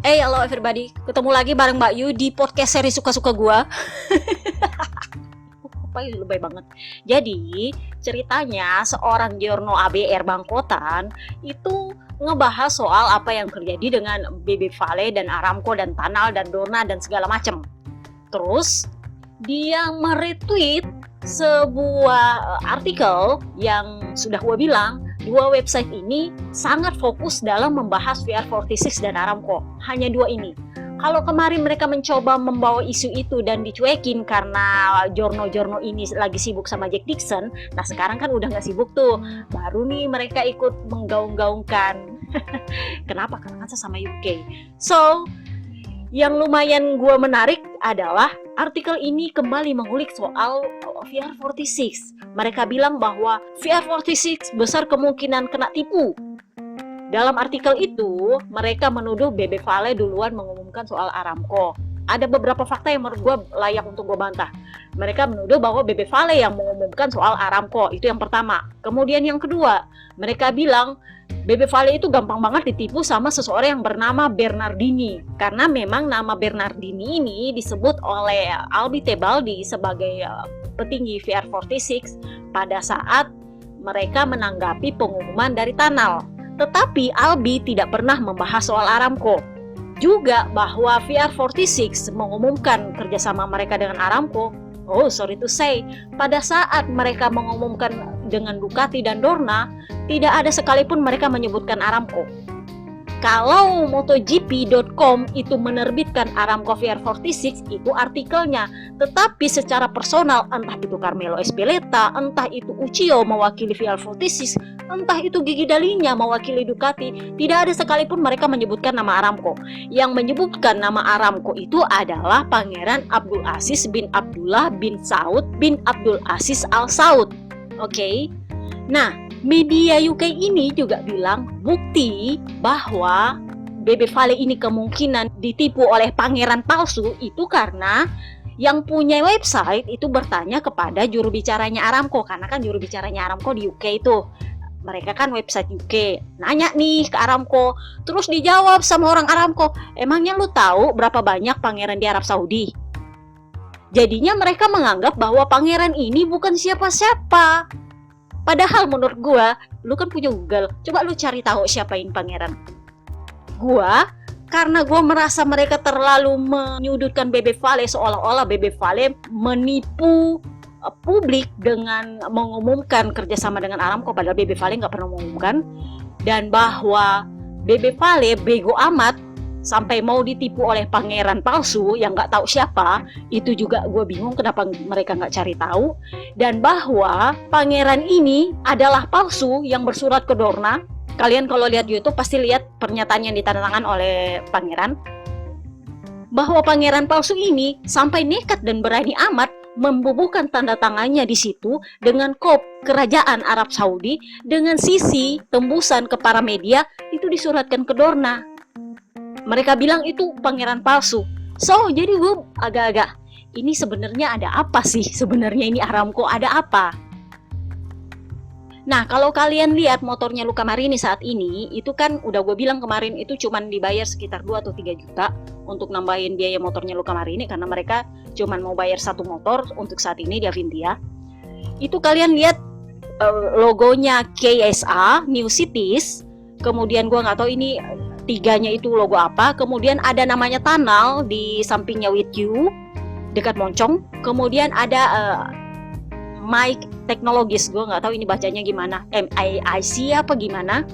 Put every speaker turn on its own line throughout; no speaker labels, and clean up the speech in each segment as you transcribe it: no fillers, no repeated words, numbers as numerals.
Halo everybody, ketemu lagi bareng Mbak Yu di podcast seri suka-suka gua. Apa ya, lebay banget. Jadi, ceritanya seorang Giorno ABR Bangkotan itu ngebahas soal apa yang terjadi dengan BB Vale dan Aramco dan Tanal dan Dorna dan segala macem. Terus, dia meretweet sebuah artikel yang sudah gua bilang dua website ini sangat fokus dalam membahas VR46 dan Aramco. Hanya dua ini. Kalau kemarin mereka mencoba membawa isu itu dan dicuekin karena Giorno ini lagi sibuk sama Jack Dixon, nah sekarang kan udah nggak sibuk tuh. Baru nih mereka ikut menggaung-gaungkan. Kenapa? Karena kan sama UK. So, yang lumayan gue menarik adalah artikel ini kembali mengulik soal VR46. Mereka bilang bahwa VR46 besar kemungkinan kena tipu. Dalam artikel itu, mereka menuduh BB Vale duluan mengumumkan soal Aramco. Ada beberapa fakta yang menurut gue layak untuk gue bantah. Mereka menuduh bahwa BB Vale yang mengumumkan soal Aramco, itu yang pertama. Kemudian yang kedua, mereka bilang BB Vale itu gampang banget ditipu sama seseorang yang bernama Bernardini. Karena memang nama Bernardini ini disebut oleh Albi Tebaldi sebagai petinggi VR46 pada saat mereka menanggapi pengumuman dari Tanal. Tetapi Albi tidak pernah membahas soal Aramco. Juga bahwa VR46 mengumumkan kerjasama mereka dengan Aramco. Oh, sorry to say, pada saat mereka mengumumkan dengan Ducati dan Dorna, tidak ada sekalipun mereka menyebutkan Aramco. Kalau MotoGP.com itu menerbitkan Aramco VR46, itu artikelnya. Tetapi secara personal, entah itu Carmelo Espeleta, entah itu Uchiho mewakili VR46, entah itu Gigi Dalinya mewakili Ducati, tidak ada sekalipun mereka menyebutkan nama Aramco. Yang menyebutkan nama Aramco itu adalah Pangeran Abdul Aziz bin Abdullah bin Saud bin Abdul Aziz Al Saud. Oke. Nah, media UK ini juga bilang bukti bahwa BB Vale ini kemungkinan ditipu oleh pangeran palsu itu karena yang punya website itu bertanya kepada juru bicaranya Aramco, karena kan juru bicaranya Aramco di UK itu. Mereka kan website UK. Nanya nih ke Aramco, terus dijawab sama orang Aramco, "Emangnya lu tahu berapa banyak pangeran di Arab Saudi?" Jadinya mereka menganggap bahwa pangeran ini bukan siapa-siapa. Padahal menurut gua, lu kan punya Google, coba lu cari tahu siapa ini pangeran. Karena gua merasa mereka terlalu menyudutkan BB Vale, seolah-olah BB Vale menipu publik dengan mengumumkan kerjasama dengan Aramco, padahal BB Vale nggak pernah mengumumkan, dan bahwa BB Vale bego amat sampai mau ditipu oleh pangeran palsu yang nggak tahu siapa. Itu juga gue bingung kenapa mereka nggak cari tahu. Dan bahwa pangeran ini adalah palsu yang bersurat ke Dorna. Kalian kalau lihat YouTube pasti lihat pernyataan yang ditandatangan oleh pangeran, bahwa pangeran palsu ini sampai nekat dan berani amat membubuhkan tanda tangannya di situ dengan kop kerajaan Arab Saudi dengan sisi tembusan ke para media, itu disuratkan ke Dorna. Mereka bilang itu pangeran palsu. So, jadi gue agak-agak, ini sebenarnya ada apa sih? Sebenarnya ini Aramco ada apa? Nah, kalau kalian lihat motornya Luca Marini saat ini, itu kan udah gue bilang kemarin itu cuman dibayar sekitar 2 atau 3 juta untuk nambahin biaya motornya Luca Marini, karena mereka cuman mau bayar satu motor untuk saat ini di Avintia. Itu kalian lihat logonya KSA, New Cities, kemudian gue nggak tahu ini tiganya itu logo apa, kemudian ada namanya Tanal di sampingnya With You dekat Moncong, kemudian ada Mike Technologies, gue nggak tahu ini bacanya gimana, MIIC apa gimana.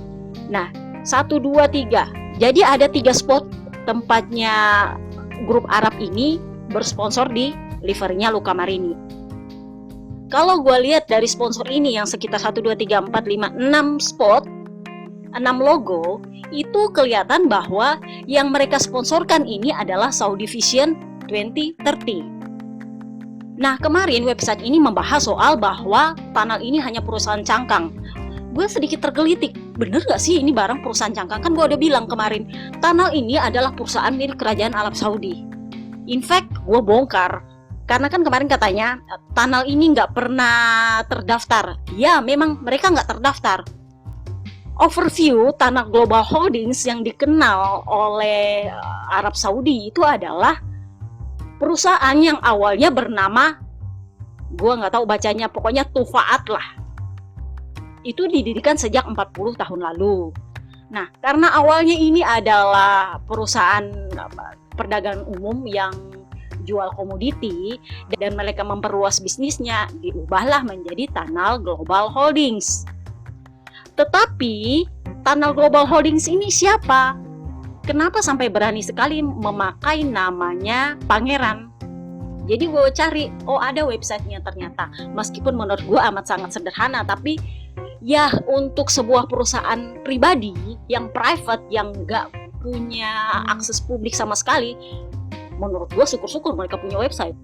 Nah, 1, 2, 3, jadi ada 3 spot tempatnya grup Arab ini bersponsor di livernya Luca Marini. Kalau gue lihat dari sponsor ini yang sekitar 1, 2, 3, 4, 5, 6 spot, 6 logo, itu kelihatan bahwa yang mereka sponsorkan ini adalah Saudi Vision 2030. Nah, kemarin website ini membahas soal bahwa Tanal ini hanya perusahaan cangkang. Gue sedikit tergelitik, bener gak sih ini barang perusahaan cangkang? Kan gue udah bilang kemarin, Tanal ini adalah perusahaan milik kerajaan Arab Saudi. In fact, gue bongkar, karena kan kemarin katanya Tanal ini gak pernah terdaftar. Ya, memang mereka gak terdaftar. overview Tanah Global Holdings yang dikenal oleh Arab Saudi itu adalah perusahaan yang awalnya bernama, gua nggak tahu bacanya, pokoknya Tufaat lah. Itu didirikan sejak 40 tahun lalu. Nah, karena awalnya ini adalah perusahaan perdagangan umum yang jual komoditi dan mereka memperluas bisnisnya, diubahlah menjadi Tanah Global Holdings. Tetapi Tanah Global Holdings ini siapa? Kenapa sampai berani sekali memakai namanya Pangeran? Jadi gue cari, oh ada websitenya ternyata. Meskipun menurut gue amat sangat sederhana, tapi ya untuk sebuah perusahaan pribadi yang private, yang nggak punya akses publik sama sekali, menurut gue syukur-syukur mereka punya website.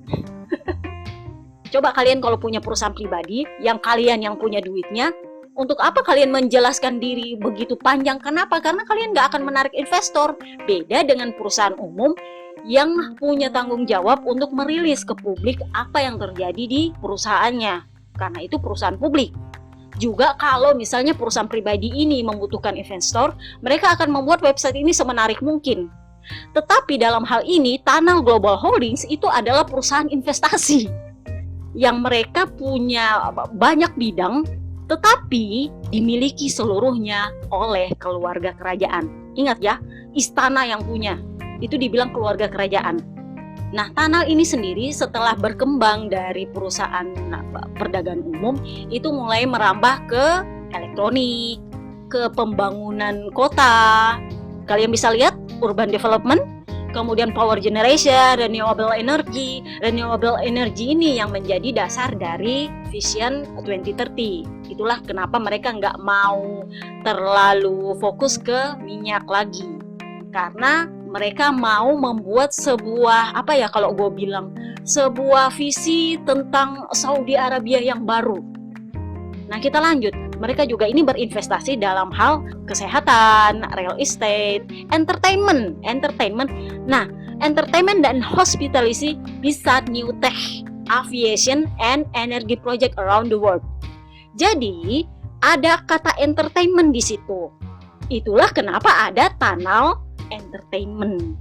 Coba kalian kalau punya perusahaan pribadi, yang kalian yang punya duitnya, untuk apa kalian menjelaskan diri begitu panjang? Kenapa? Karena kalian nggak akan menarik investor. Beda dengan perusahaan umum yang punya tanggung jawab untuk merilis ke publik apa yang terjadi di perusahaannya. Karena itu perusahaan publik. Juga kalau misalnya perusahaan pribadi ini membutuhkan investor, mereka akan membuat website ini semenarik mungkin. Tetapi dalam hal ini, Tanah Global Holdings itu adalah perusahaan investasi yang mereka punya banyak bidang, tetapi dimiliki seluruhnya oleh keluarga kerajaan. Ingat ya, istana yang punya, itu dibilang keluarga kerajaan. Nah, Tanah ini sendiri setelah berkembang dari perusahaan perdagangan umum, itu mulai merambah ke elektronik, ke pembangunan kota. Kalian bisa lihat urban development, kemudian power generation, renewable energy. Renewable energy ini yang menjadi dasar dari Vision 2030. Itulah kenapa mereka nggak mau terlalu fokus ke minyak lagi. Karena mereka mau membuat sebuah, apa ya kalau gue bilang, sebuah visi tentang Saudi Arabia yang baru. Nah, kita lanjut. Mereka juga ini berinvestasi dalam hal kesehatan, real estate, entertainment. Nah, entertainment dan hospitality bisa new tech, aviation, and energy project around the world. Jadi, ada kata entertainment di situ. Itulah kenapa ada Tanah Entertainment.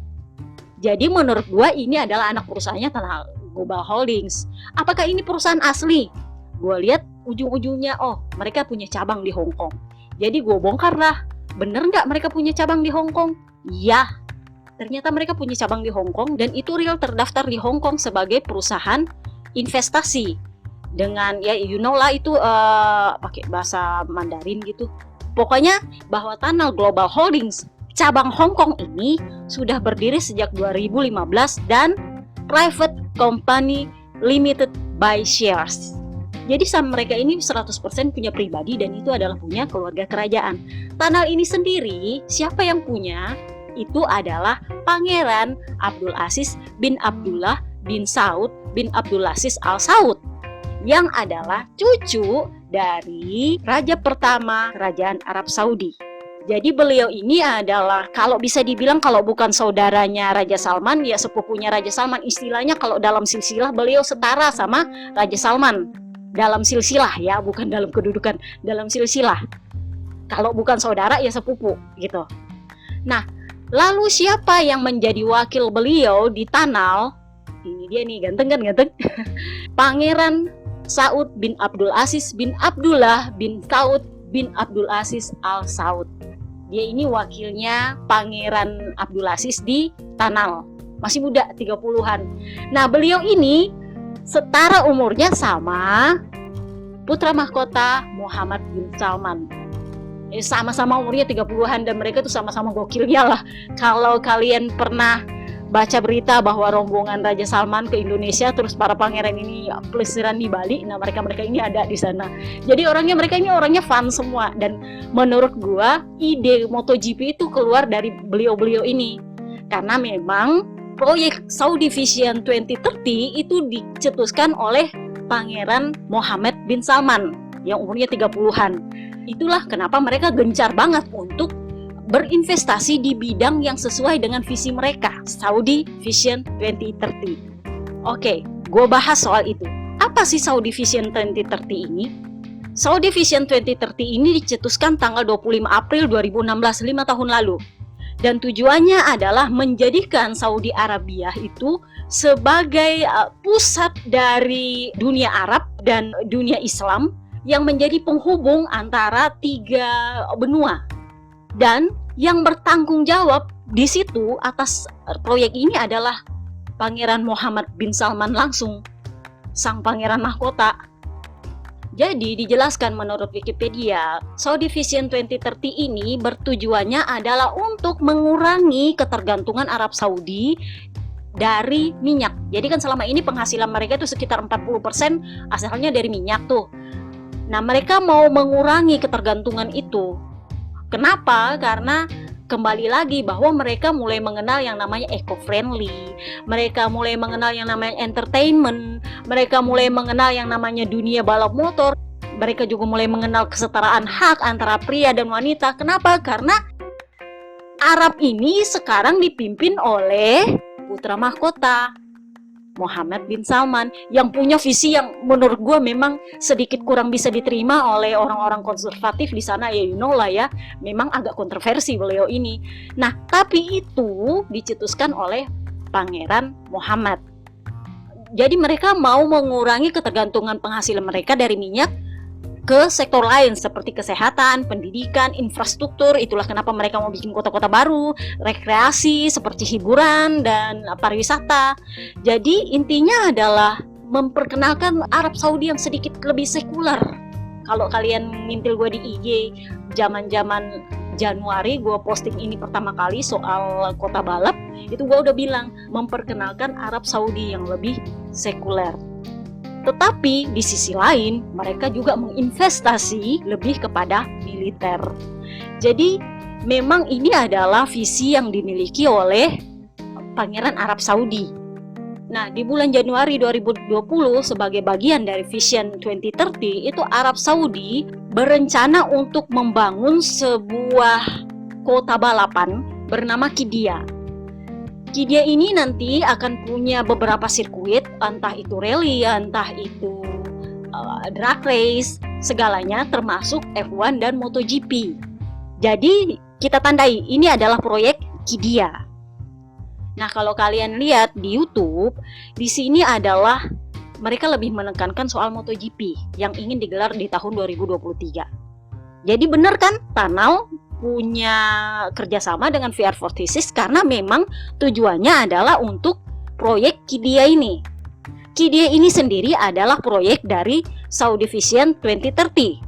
Jadi menurut gua ini adalah anak perusahaannya Tanah Global Holdings. Apakah ini perusahaan asli? Gua lihat ujung-ujungnya, oh mereka punya cabang di Hong Kong. Jadi gue bongkar lah, bener nggak mereka punya cabang di Hong Kong? Ya, ternyata mereka punya cabang di Hong Kong dan itu real terdaftar di Hong Kong sebagai perusahaan investasi. Dengan ya you know lah itu pakai bahasa Mandarin gitu. Pokoknya bahwa Tanah Global Holdings cabang Hong Kong ini sudah berdiri sejak 2015 dan private company limited by shares. Jadi saham mereka ini 100% punya pribadi dan itu adalah punya keluarga kerajaan. Tanah ini sendiri, siapa yang punya? Itu adalah Pangeran Abdul Aziz bin Abdullah bin Saud bin Abdulaziz Al Saud, yang adalah cucu dari Raja pertama Kerajaan Arab Saudi. Jadi beliau ini adalah, kalau bisa dibilang kalau bukan saudaranya Raja Salman, ya sepupunya Raja Salman. Istilahnya kalau dalam silsilah beliau setara sama Raja Salman. Dalam silsilah ya, bukan dalam kedudukan, dalam silsilah. Kalau bukan saudara ya sepupu gitu. Nah, lalu siapa yang menjadi wakil beliau di Tanah? Ini dia nih, ganteng kan, ganteng. Pangeran Saud bin Abdul Aziz bin Abdullah bin Saud bin Abdul Aziz Al Saud. Dia ini wakilnya Pangeran Abdul Aziz di Tanah. Masih muda, 30-an. Nah, beliau ini setara umurnya sama putra mahkota Muhammad bin Salman. Sama-sama umurnya 30-an dan mereka tuh sama-sama gokilnya lah. Kalau kalian pernah baca berita bahwa rombongan Raja Salman ke Indonesia, terus para pangeran ini pelesiran di Bali, nah mereka ini ada di sana. Jadi mereka ini orangnya fun semua, dan menurut gua ide MotoGP itu keluar dari beliau-beliau ini. Karena memang proyek Saudi Vision 2030 itu dicetuskan oleh Pangeran Muhammad bin Salman yang umurnya 30-an. Itulah kenapa mereka gencar banget untuk berinvestasi di bidang yang sesuai dengan visi mereka, Saudi Vision 2030. Oke, gue bahas soal itu. Apa sih Saudi Vision 2030 ini? Saudi Vision 2030 ini dicetuskan tanggal 25 April 2016, 5 tahun lalu. Dan tujuannya adalah menjadikan Saudi Arabia itu sebagai pusat dari dunia Arab dan dunia Islam yang menjadi penghubung antara 3 benua. Dan yang bertanggung jawab di situ atas proyek ini adalah Pangeran Muhammad bin Salman langsung, sang pangeran mahkota. Jadi dijelaskan menurut Wikipedia, Saudi Vision 2030 ini bertujuannya adalah untuk mengurangi ketergantungan Arab Saudi dari minyak. Jadi kan selama ini penghasilan mereka itu sekitar 40% asalnya dari minyak tuh. Nah, mereka mau mengurangi ketergantungan itu. Kenapa? Karena kembali lagi bahwa mereka mulai mengenal yang namanya eco-friendly, mereka mulai mengenal yang namanya entertainment, mereka mulai mengenal yang namanya dunia balap motor, mereka juga mulai mengenal kesetaraan hak antara pria dan wanita. Kenapa? Karena Arab ini sekarang dipimpin oleh putra mahkota Muhammad bin Salman yang punya visi yang menurut gue memang sedikit kurang bisa diterima oleh orang-orang konservatif di sana, ya you know lah ya, memang agak kontroversi beliau ini. Nah, tapi itu dicetuskan oleh Pangeran Muhammad. Jadi mereka mau mengurangi ketergantungan penghasilan mereka dari minyak ke sektor lain seperti kesehatan, pendidikan, infrastruktur. Itulah kenapa mereka mau bikin kota-kota baru, rekreasi seperti hiburan dan pariwisata. Jadi intinya adalah memperkenalkan Arab Saudi yang sedikit lebih sekuler. Kalau kalian ngintil gue di IG zaman-zaman Januari, gue posting ini pertama kali soal kota balap, itu gue udah bilang memperkenalkan Arab Saudi yang lebih sekuler. Tetapi di sisi lain mereka juga menginvestasi lebih kepada militer. Jadi memang ini adalah visi yang dimiliki oleh Pangeran Arab Saudi. Nah, di bulan Januari 2020 sebagai bagian dari Vision 2030 itu Arab Saudi berencana untuk membangun sebuah kota balapan bernama Qiddiya. Qiddiya ini nanti akan punya beberapa sirkuit, entah itu rally, entah itu drag race, segalanya termasuk F1 dan MotoGP. Jadi kita tandai ini adalah proyek Qiddiya. Nah, kalau kalian lihat di YouTube, di sini adalah mereka lebih menekankan soal MotoGP yang ingin digelar di tahun 2023. Jadi benar kan, Tunnel punya kerjasama dengan VR46 karena memang tujuannya adalah untuk proyek Qiddiya ini. Qiddiya ini sendiri adalah proyek dari Saudi Vision 2030.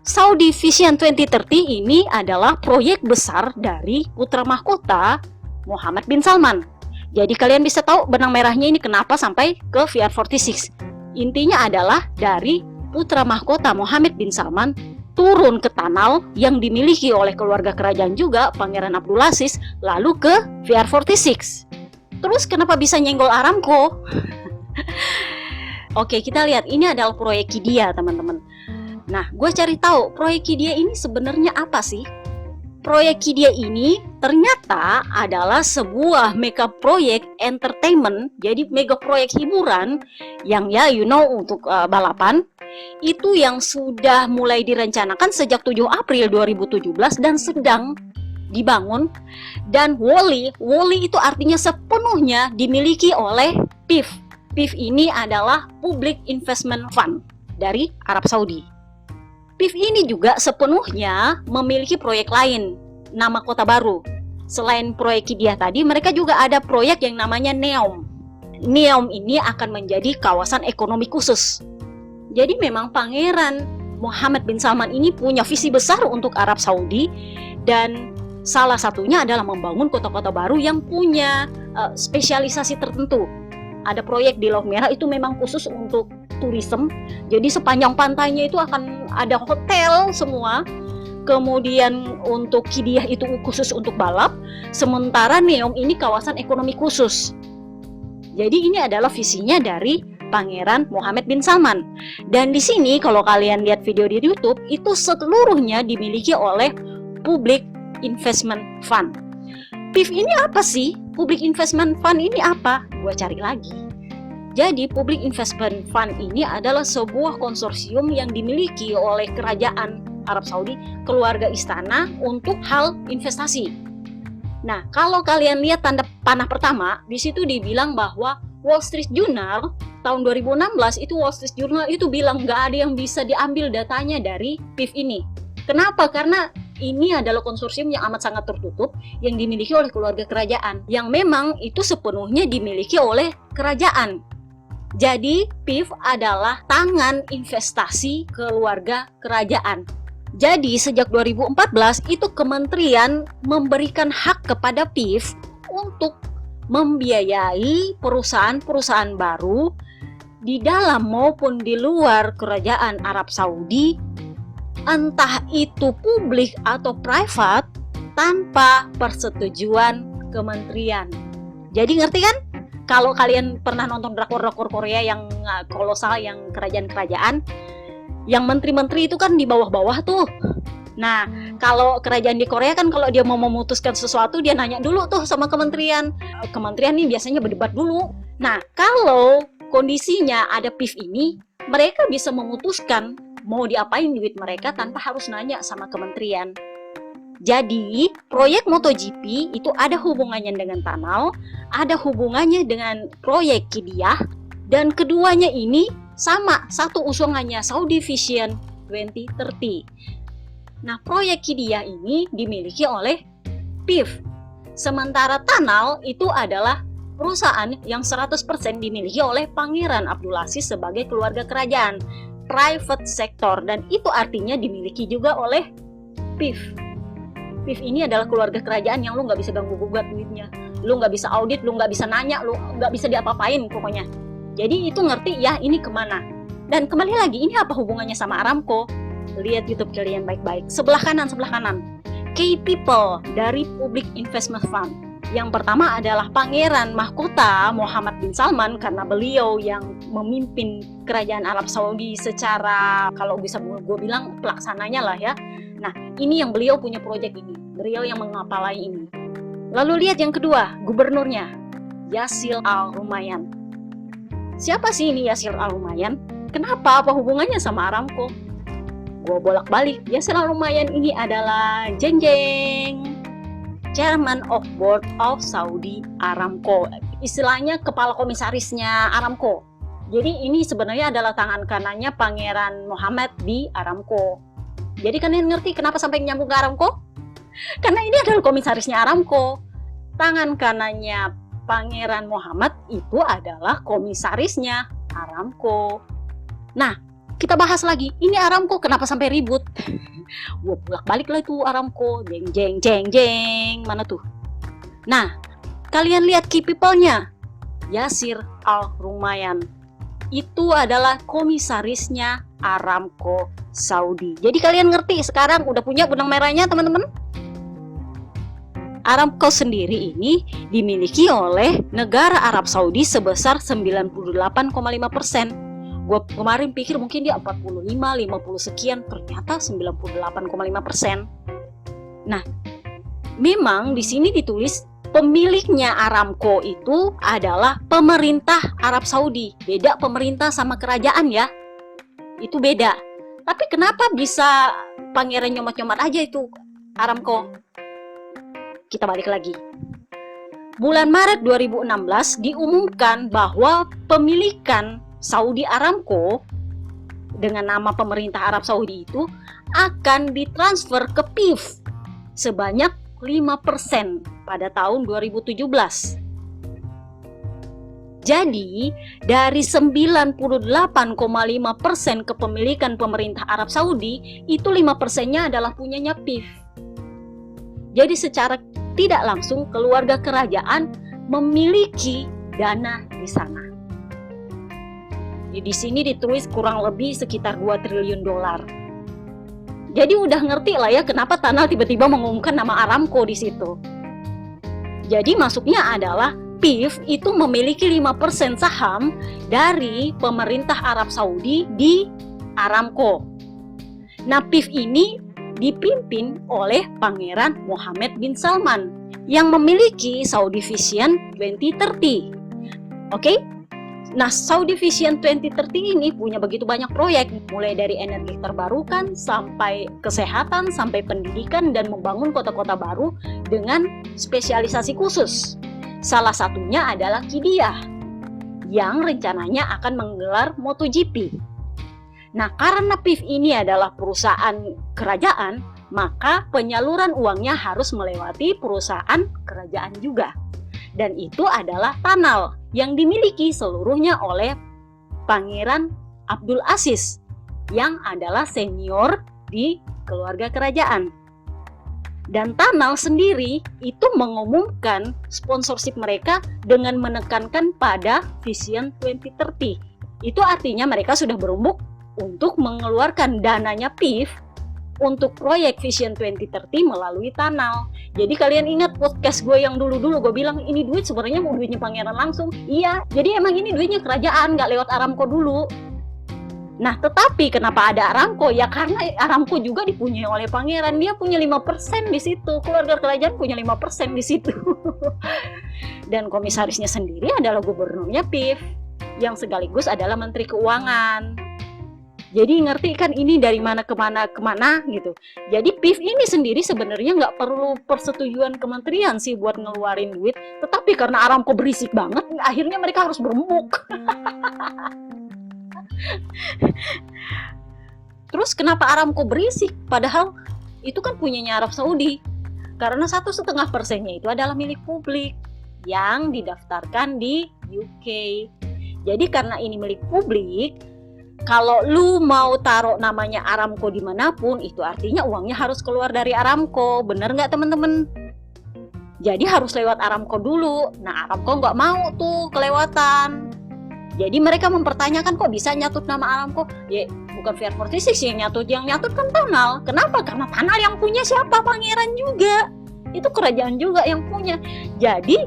Saudi Vision 2030 ini adalah proyek besar dari putra mahkota Muhammad bin Salman. Jadi kalian bisa tahu benang merahnya ini kenapa sampai ke VR46. Intinya adalah dari putra mahkota Muhammad bin Salman turun ke Tunnel yang dimiliki oleh keluarga kerajaan juga, Pangeran Abdulaziz, lalu ke VR46. Terus kenapa bisa nyenggol Aramco? Oke, kita lihat ini adalah proyek Qiddiya, teman-teman. Nah, gue cari tahu proyek Qiddiya ini sebenarnya apa sih? Proyek Qiddiya ini ternyata adalah sebuah mega proyek entertainment, jadi mega proyek hiburan yang ya you know untuk balapan. Itu yang sudah mulai direncanakan sejak 7 April 2017 dan sedang dibangun. Dan Wholly itu artinya sepenuhnya dimiliki oleh PIF. PIF ini adalah Public Investment Fund dari Arab Saudi. PIF ini juga sepenuhnya memiliki proyek lain, nama kota baru. Selain proyek Qiddiya tadi, mereka juga ada proyek yang namanya NEOM. NEOM ini akan menjadi kawasan ekonomi khusus. Jadi memang Pangeran Muhammad bin Salman ini punya visi besar untuk Arab Saudi, dan salah satunya adalah membangun kota-kota baru yang punya spesialisasi tertentu. Ada proyek di Laut Merah itu memang khusus untuk tourism, jadi sepanjang pantainya itu akan ada hotel semua. Kemudian untuk Qiddiya itu khusus untuk balap, sementara NEOM ini kawasan ekonomi khusus. Jadi ini adalah visinya dari Pangeran Muhammad bin Salman. Dan di sini kalau kalian lihat video di YouTube, itu seluruhnya dimiliki oleh Public Investment Fund. PIF ini apa sih? Public Investment Fund ini apa? Gua cari lagi. Jadi Public Investment Fund ini adalah sebuah konsorsium yang dimiliki oleh kerajaan Arab Saudi, keluarga istana untuk hal investasi. Nah, kalau kalian lihat tanda panah pertama, di situ dibilang bahwa Wall Street Journal tahun 2016 itu Wall Street Journal itu bilang nggak ada yang bisa diambil datanya dari PIF ini. Kenapa? Karena ini adalah konsorsium yang amat sangat tertutup yang dimiliki oleh keluarga kerajaan, yang memang itu sepenuhnya dimiliki oleh kerajaan. Jadi PIF adalah tangan investasi keluarga kerajaan. Jadi sejak 2014 itu kementerian memberikan hak kepada PIF untuk membiayai perusahaan-perusahaan baru di dalam maupun di luar kerajaan Arab Saudi, entah itu publik atau private, tanpa persetujuan kementerian. Jadi ngerti kan? Kalau kalian pernah nonton drakor-drakor Korea yang kolosal, yang kerajaan-kerajaan, yang menteri-menteri itu kan di bawah-bawah tuh. Nah, kalau kerajaan di Korea kan kalau dia mau memutuskan sesuatu, dia nanya dulu tuh sama kementerian. Kementerian nih biasanya berdebat dulu. Nah, kalau kondisinya ada PIF ini, mereka bisa memutuskan mau diapain duit mereka tanpa harus nanya sama kementerian. Jadi, proyek MotoGP itu ada hubungannya dengan Tanal, ada hubungannya dengan proyek Qiddiya, dan keduanya ini sama, satu usungannya Saudi Vision 2030. Nah, proyek Qiddiya ini dimiliki oleh PIF. Sementara Tanal itu adalah perusahaan yang 100% dimiliki oleh Pangeran Abdulaziz sebagai keluarga kerajaan, private sector, dan itu artinya dimiliki juga oleh PIF. PIF ini adalah keluarga kerajaan yang lu nggak bisa ganggu-gugat duitnya, lu nggak bisa audit, lu nggak bisa nanya, lu nggak bisa diapa-apain pokoknya. Jadi itu ngerti ya ini kemana. Dan kembali lagi, ini apa hubungannya sama Aramco? Lihat YouTube kalian baik-baik. Sebelah kanan. Key people dari Public Investment Fund. Yang pertama adalah Pangeran Mahkota Muhammad bin Salman, karena beliau yang memimpin kerajaan Arab Saudi secara, kalau bisa gue bilang, pelaksananya lah ya. Nah, ini yang beliau punya proyek ini, beliau yang mengapalai ini. Lalu lihat yang kedua, gubernurnya, Yasir Al-Rumayyan. Siapa sih ini Yasir Al-Rumayyan? Kenapa? Apa hubungannya sama Aramco? Gue bolak-balik. Yasir Al-Rumayyan ini adalah jeng-jeng Chairman of Board of Saudi Aramco, istilahnya kepala komisarisnya Aramco. Jadi ini sebenarnya adalah tangan kanannya Pangeran Muhammad di Aramco. Jadi kalian ngerti kenapa sampai nyambung ke Aramco? Karena ini adalah komisarisnya Aramco. Tangan kanannya Pangeran Muhammad itu adalah komisarisnya Aramco. Nah, kita bahas lagi, ini Aramco kenapa sampai ribut? Gue bolak-balik lah itu Aramco, jeng, mana tuh? Nah, kalian lihat key people-nya, Yasir Al-Rumayyan. Itu adalah komisarisnya Aramco Saudi. Jadi kalian ngerti sekarang udah punya benang merahnya teman-teman? Aramco sendiri ini dimiliki oleh negara Arab Saudi sebesar 98,5%. Gue kemarin pikir mungkin dia 45, 50 sekian, ternyata 98,5%. Nah, memang di sini ditulis pemiliknya Aramco itu adalah pemerintah Arab Saudi. Beda pemerintah sama kerajaan ya. Itu beda. Tapi kenapa bisa pangeran nyomot-nyomot aja itu Aramco? Kita balik lagi. Bulan Maret 2016 diumumkan bahwa pemilikan Saudi Aramco dengan nama pemerintah Arab Saudi itu akan ditransfer ke PIF sebanyak 5% pada tahun 2017. Jadi dari 98,5% kepemilikan pemerintah Arab Saudi, itu 5%-nya adalah punyanya PIF. Jadi secara tidak langsung keluarga kerajaan memiliki dana di sana. Di sini ditulis kurang lebih sekitar 2 triliun dolar. Jadi udah ngerti lah ya kenapa Tanal tiba-tiba mengumumkan nama Aramco di situ. Jadi masuknya adalah PIF itu memiliki 5% saham dari pemerintah Arab Saudi di Aramco. Nah, PIF ini dipimpin oleh Pangeran Muhammad bin Salman yang memiliki Saudi Vision 2030. Oke? Nah, Saudi Vision 2030 ini punya begitu banyak proyek, mulai dari energi terbarukan, sampai kesehatan, sampai pendidikan, dan membangun kota-kota baru dengan spesialisasi khusus. Salah satunya adalah Qiddiya, yang rencananya akan menggelar MotoGP. Nah, karena PIF ini adalah perusahaan kerajaan, maka penyaluran uangnya harus melewati perusahaan kerajaan juga. Dan itu adalah Tanal yang dimiliki seluruhnya oleh Pangeran Abdul Aziz yang adalah senior di keluarga kerajaan. Dan Tanal sendiri itu mengumumkan sponsorship mereka dengan menekankan pada Vision 2030. Itu artinya mereka sudah berembuk untuk mengeluarkan dananya PIF untuk proyek Vision 2030 melalui Tanal. Jadi kalian ingat podcast gue yang dulu-dulu gue bilang ini duit sebenarnya mau duitnya pangeran langsung. Iya, jadi emang ini duitnya kerajaan, nggak lewat Aramco dulu. Nah, tetapi kenapa ada Aramco? Ya karena Aramco juga dipunyai oleh pangeran. Dia punya 5% di situ. Keluarga kerajaan punya 5% di situ. Dan komisarisnya sendiri adalah gubernurnya PIF, yang sekaligus adalah Menteri Keuangan. Jadi ngerti kan ini dari mana kemana gitu. Jadi PIF ini sendiri sebenarnya nggak perlu persetujuan kementerian sih buat ngeluarin duit. Tetapi karena Aramco berisik banget, akhirnya mereka harus berembuk. Terus kenapa Aramco berisik? Padahal itu kan punyanya Arab Saudi. Karena 1,5%-nya itu adalah milik publik yang didaftarkan di UK. Jadi karena ini milik publik, kalau lu mau taruh namanya Aramco dimanapun, itu artinya uangnya harus keluar dari Aramco. Bener nggak teman-teman? Jadi harus lewat Aramco dulu. Nah, Aramco nggak mau tuh kelewatan. Jadi mereka mempertanyakan kok bisa nyatut nama Aramco? Ya bukan VR46 yang nyatut kan Tanal. Kenapa? Karena Tanal yang punya siapa? Pangeran juga. Itu kerajaan juga yang punya. Jadi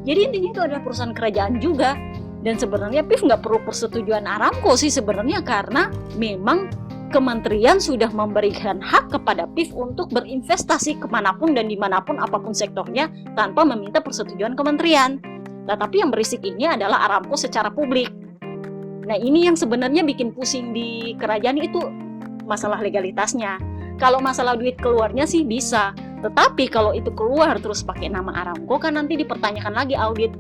intinya itu adalah perusahaan kerajaan juga. Dan sebenarnya PIF nggak perlu persetujuan Aramco sih sebenarnya, karena memang kementerian sudah memberikan hak kepada PIF untuk berinvestasi kemanapun dan dimanapun apapun sektornya tanpa meminta persetujuan kementerian. Nah, tapi yang berisik ini adalah Aramco secara publik. Nah, ini yang sebenarnya bikin pusing di kerajaan itu masalah legalitasnya. Kalau masalah duit keluarnya sih bisa, tetapi kalau itu keluar terus pakai nama Aramco kan nanti dipertanyakan lagi audit.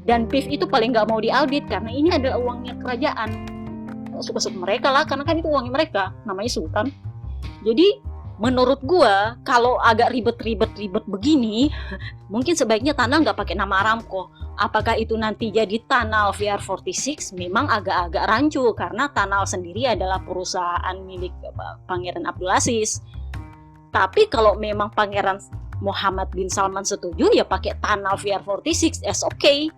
Dan PIF itu paling nggak mau diaudit karena ini adalah uangnya kerajaan. Suka-suka mereka lah, karena kan itu uangnya mereka, namanya sultan. Jadi menurut gua kalau agak ribet begini, mungkin sebaiknya Tanal nggak pakai nama Aramco. Apakah itu nanti jadi Tanal VR46? Memang agak-agak rancu karena Tanal sendiri adalah perusahaan milik Pangeran Abdul Aziz. Tapi kalau memang Pangeran Mohammed bin Salman setuju, ya pakai Tanal VR46 as okay.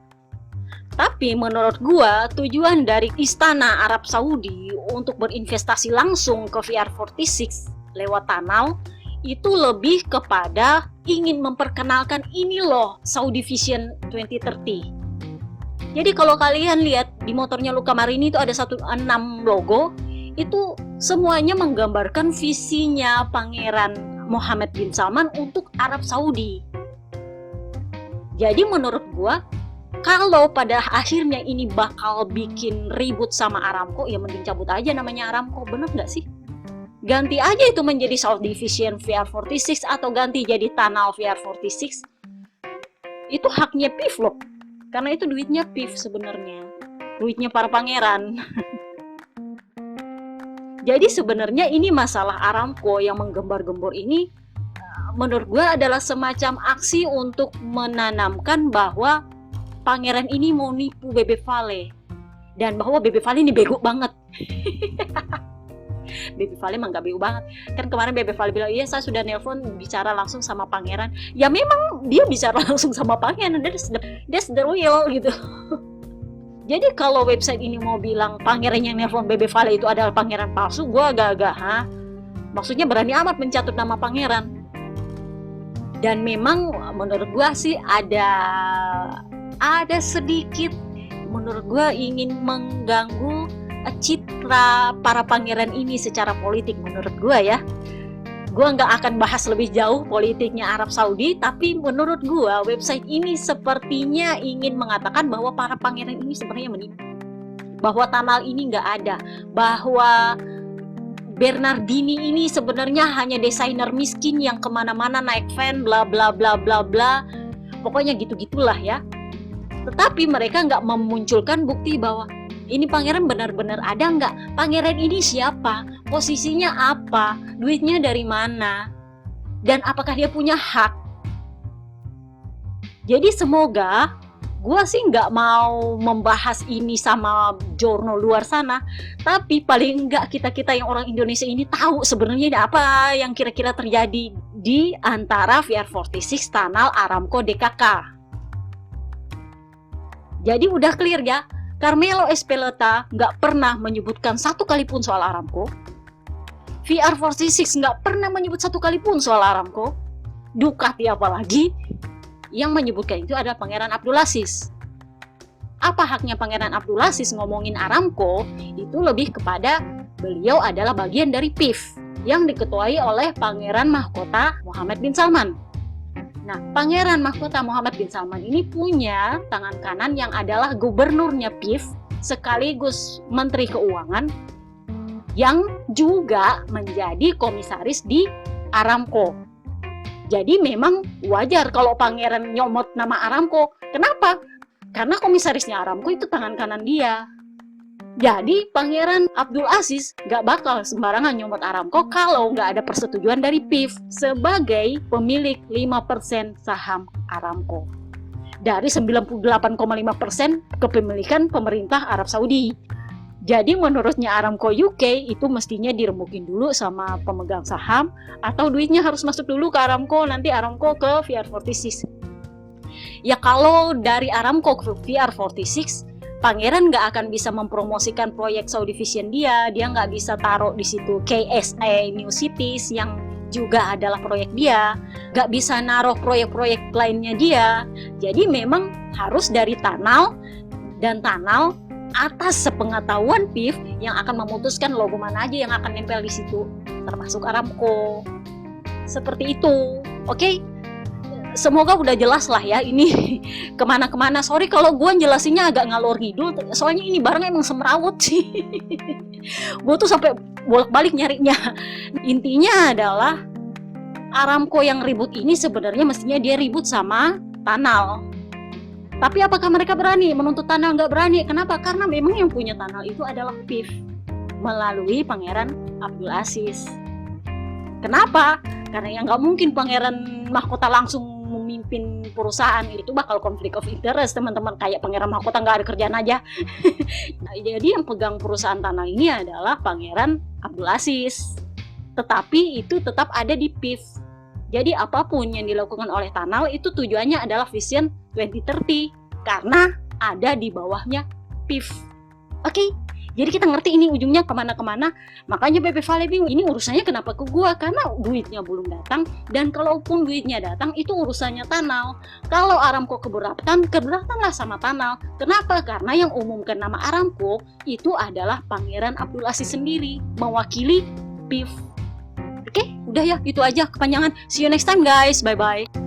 Tapi menurut gua tujuan dari Istana Arab Saudi untuk berinvestasi langsung ke VR46 lewat Tanal itu lebih kepada ingin memperkenalkan ini loh Saudi Vision 2030. Jadi kalau kalian lihat di motornya Luca Marini itu ada 16 logo, itu semuanya menggambarkan visinya Pangeran Mohammed bin Salman untuk Arab Saudi. Jadi menurut gua kalau pada akhirnya ini bakal bikin ribut sama Aramco, ya mending cabut aja namanya Aramco, bener nggak sih? Ganti aja itu menjadi Saudi Vision VR46 atau ganti jadi Tanal VR46. Itu haknya PIF loh, karena itu duitnya PIF sebenarnya, duitnya para pangeran. Jadi sebenarnya ini masalah Aramco yang menggembar-gembor ini, menurut gue adalah semacam aksi untuk menanamkan bahwa pangeran ini mau nipu Bebe Vale dan bahwa Bebe Vale ini bego banget. Bebe Vale emang gak bego banget. Kan kemarin Bebe Vale bilang, iya saya sudah nelpon bicara langsung sama pangeran. Ya memang dia bicara langsung sama pangeran, that's the real gitu. Jadi kalau website ini mau bilang pangeran yang nelpon Bebe Vale itu adalah pangeran palsu, gue agak-agak maksudnya berani amat mencatut nama pangeran. Dan memang menurut gue sih ada sedikit menurut gue ingin mengganggu citra para pangeran ini secara politik menurut gue ya. Gue nggak akan bahas lebih jauh politiknya Arab Saudi, tapi menurut gue website ini sepertinya ingin mengatakan bahwa para pangeran ini sebenarnya menipu. bahwa Tanal ini nggak ada, bahwa Bernardini ini sebenarnya hanya desainer miskin yang kemana-mana naik van, bla bla bla bla bla, pokoknya gitu-gitulah ya. Tetapi mereka nggak memunculkan bukti bahwa ini pangeran benar-benar ada nggak, pangeran ini siapa, posisinya apa, duitnya dari mana, dan apakah dia punya hak. Jadi semoga, gue sih nggak mau membahas ini sama jurnal luar sana, tapi paling nggak kita yang orang Indonesia ini tahu sebenarnya apa yang kira-kira terjadi di antara VR46, Tanal, Aramco, DKK. Jadi udah clear ya, Carmelo Ezpeleta nggak pernah menyebutkan satu kali pun soal Aramco. VR46 nggak pernah menyebut satu kali pun soal Aramco. Ducati apalagi, yang menyebutkan itu adalah Pangeran Abdulaziz. Apa haknya Pangeran Abdulaziz ngomongin Aramco? Itu lebih kepada beliau adalah bagian dari PIF yang diketuai oleh Pangeran Mahkota Mohammed bin Salman. Nah, Pangeran Mahkota Mohammed bin Salman ini punya tangan kanan yang adalah gubernurnya PIF sekaligus Menteri Keuangan yang juga menjadi komisaris di Aramco. Jadi memang wajar kalau pangeran nyomot nama Aramco. Kenapa? Karena komisarisnya Aramco itu tangan kanan dia. Jadi Pangeran Abdulaziz gak bakal sembarangan nyomot Aramco kalau gak ada persetujuan dari PIF sebagai pemilik 5% saham Aramco. Dari 98,5% kepemilikan pemerintah Arab Saudi. Jadi menurutnya Aramco UK itu mestinya dirembukin dulu sama pemegang saham, atau duitnya harus masuk dulu ke Aramco, nanti Aramco ke VR46. Ya kalau dari Aramco ke VR46, pangeran nggak akan bisa mempromosikan proyek Saudi Vision dia nggak bisa taruh di situ KSA New Cities yang juga adalah proyek dia, nggak bisa naruh proyek-proyek lainnya dia. Jadi memang harus dari Tanal, dan Tanal atas sepengetahuan PIF yang akan memutuskan logo mana aja yang akan nempel di situ, termasuk Aramco. Seperti itu, oke? Semoga udah jelas lah ya ini kemana-kemana. Sorry kalau gue jelasinnya agak ngalor ngidul, soalnya ini barang emang semrawut sih. Gue tuh sampai bolak-balik nyarinya. Intinya adalah Aramco yang ribut ini sebenarnya mestinya dia ribut sama Tanal. Tapi apakah mereka berani menuntut Tanal? Nggak berani. Kenapa? Karena memang yang punya Tanal itu adalah PIF melalui Pangeran Abdulaziz. Kenapa? Karena yang nggak mungkin Pangeran Mahkota langsung memimpin perusahaan, itu bakal konflik of interest teman-teman, kayak Pangeran Mahkota nggak ada kerjaan aja. Nah, jadi yang pegang perusahaan Tanal ini adalah Pangeran Abdulaziz, tetapi itu tetap ada di PIF. Jadi apapun yang dilakukan oleh Tanal itu tujuannya adalah Vision 2030 karena ada di bawahnya PIF. Oke? Jadi kita ngerti ini ujungnya kemana-kemana. Makanya BP Vale bingung, ini urusannya kenapa ke gua? Karena duitnya belum datang, dan kalaupun duitnya datang itu urusannya Tanal. Kalau Aramco keberatan sama Tanal. Kenapa? Karena yang umumkan nama Aramco itu adalah Pangeran Abdulaziz sendiri, mewakili PIF. Oke, udah ya, itu aja kepanjangan. See you next time guys, bye-bye.